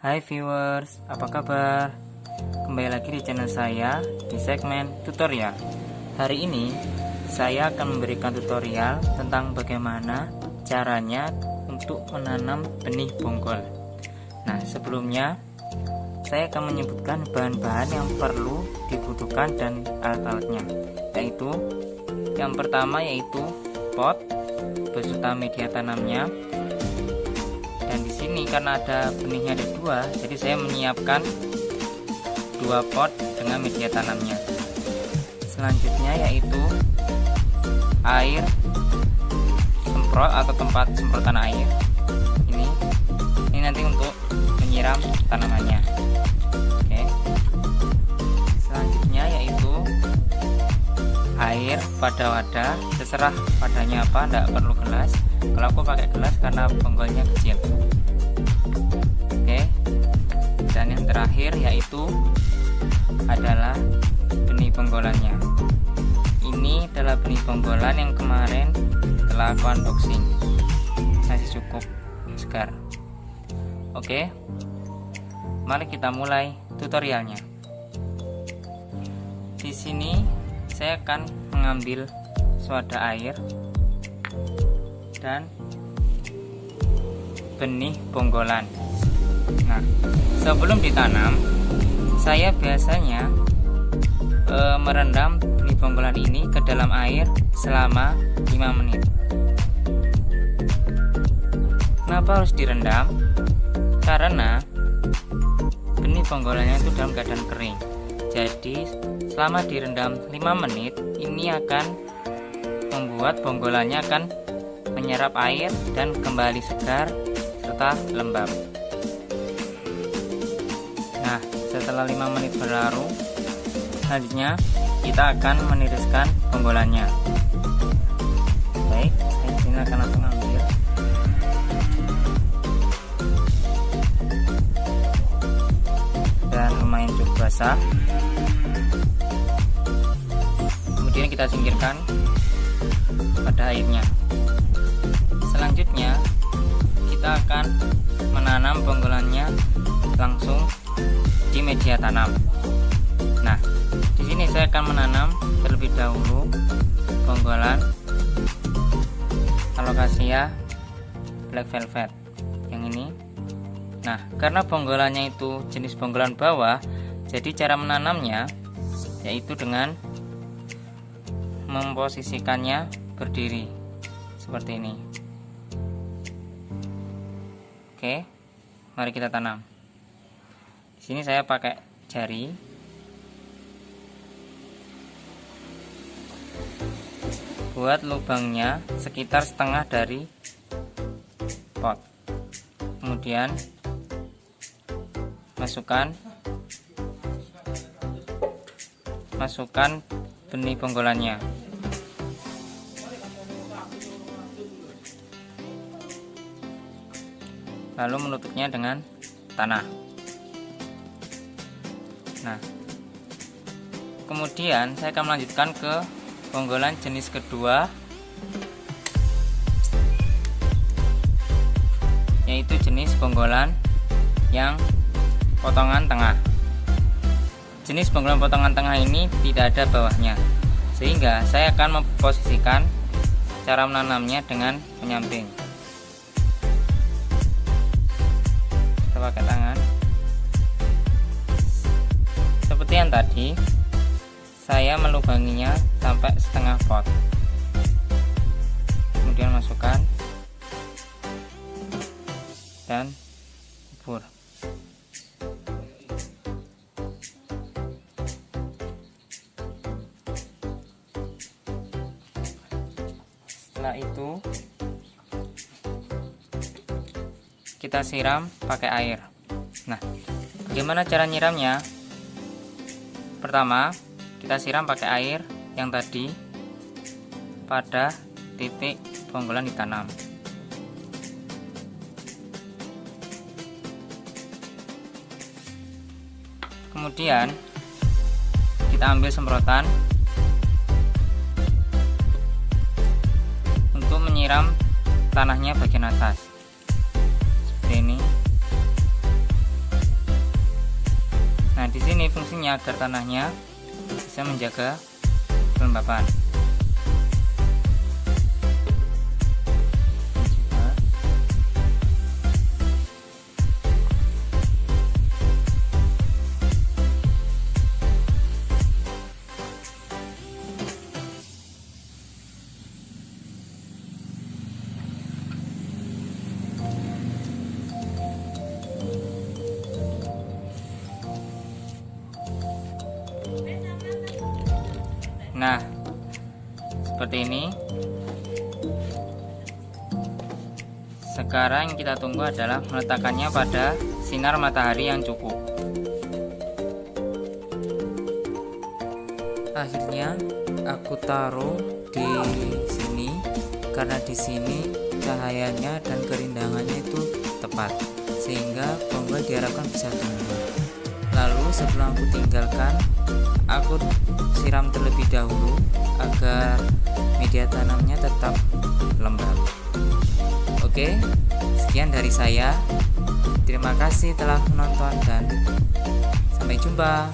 Hai viewers, apa kabar? Kembali lagi di channel saya di segmen tutorial. Hari ini saya akan memberikan tutorial tentang bagaimana caranya untuk menanam benih bonggol. Nah, sebelumnya saya akan menyebutkan bahan-bahan yang perlu dibutuhkan dan alat-alatnya, yaitu yang pertama yaitu pot beserta media tanamnya. Dan di sini karena ada benihnya ada dua, jadi saya menyiapkan dua pot dengan media tanamnya. Selanjutnya yaitu air semprot atau tempat semprotan air. Ini nanti untuk menyiram tanamannya. Oke. Selanjutnya yaitu air pada wadah, terserah wadahnya apa, tidak perlu gelas. Kalau aku pakai gelas karena bonggolnya kecil. Oke. Dan yang terakhir yaitu adalah benih bonggolannya. Ini adalah benih bonggolan yang kemarin telah aku unboxing. Masih cukup segar. Oke. Mari kita mulai tutorialnya. Di sini saya akan mengambil sewadah air dan benih bonggolan. Nah, sebelum ditanam, saya biasanya merendam benih bonggolan ini ke dalam air selama 5 menit. Kenapa harus direndam? Karena benih bonggolannya itu dalam keadaan kering. Jadi selama direndam 5 menit, ini akan membuat bonggolannya akan menyerap air dan kembali segar serta lembab. Nah, setelah 5 menit berlalu, selanjutnya kita akan meniriskan bonggolannya. Baik, saya di sini akan langsung ambil. Dan lumayan cukup basah. Kemudian kita singkirkan pada airnya. Selanjutnya kita akan menanam bonggolannya langsung di media tanam. Nah, di sini saya akan menanam terlebih dahulu bonggolan Alocasia Black Velvet yang ini. Nah, karena bonggolannya itu jenis bonggolan bawah, jadi cara menanamnya yaitu dengan memposisikannya berdiri seperti ini. Oke, mari kita tanam. Di sini saya pakai jari. Buat lubangnya sekitar setengah dari pot. Kemudian masukkan benih bonggolannya. Lalu menutupnya dengan tanah. Nah, kemudian saya akan melanjutkan ke bonggolan jenis kedua, yaitu jenis bonggolan yang potongan tengah. Jenis bonggolan potongan tengah ini tidak ada bawahnya, sehingga saya akan memposisikan cara menanamnya dengan menyamping. Kita pakai tangan seperti yang tadi. Saya melubanginya sampai setengah pot, kemudian masukkan dan kubur. Setelah itu kita siram pakai air. Nah, bagaimana cara nyiramnya? Pertama, kita siram pakai air yang tadi pada titik bonggolan ditanam. Kemudian kita ambil semprotan untuk menyiram tanahnya bagian atas seperti ini. Di sini fungsinya agar tanahnya bisa menjaga kelembapan. Nah, seperti ini. Sekarang yang kita tunggu adalah meletakkannya pada sinar matahari yang cukup. Akhirnya aku taruh di sini karena di sini cahayanya dan kerindangannya itu tepat, sehingga bonggol diharapkan bisa tumbuh. Lalu sebelum aku tinggalkan, aku siram terlebih dahulu agar media tanamnya tetap lembab. Oke, sekian dari saya. Terima kasih telah menonton dan sampai jumpa.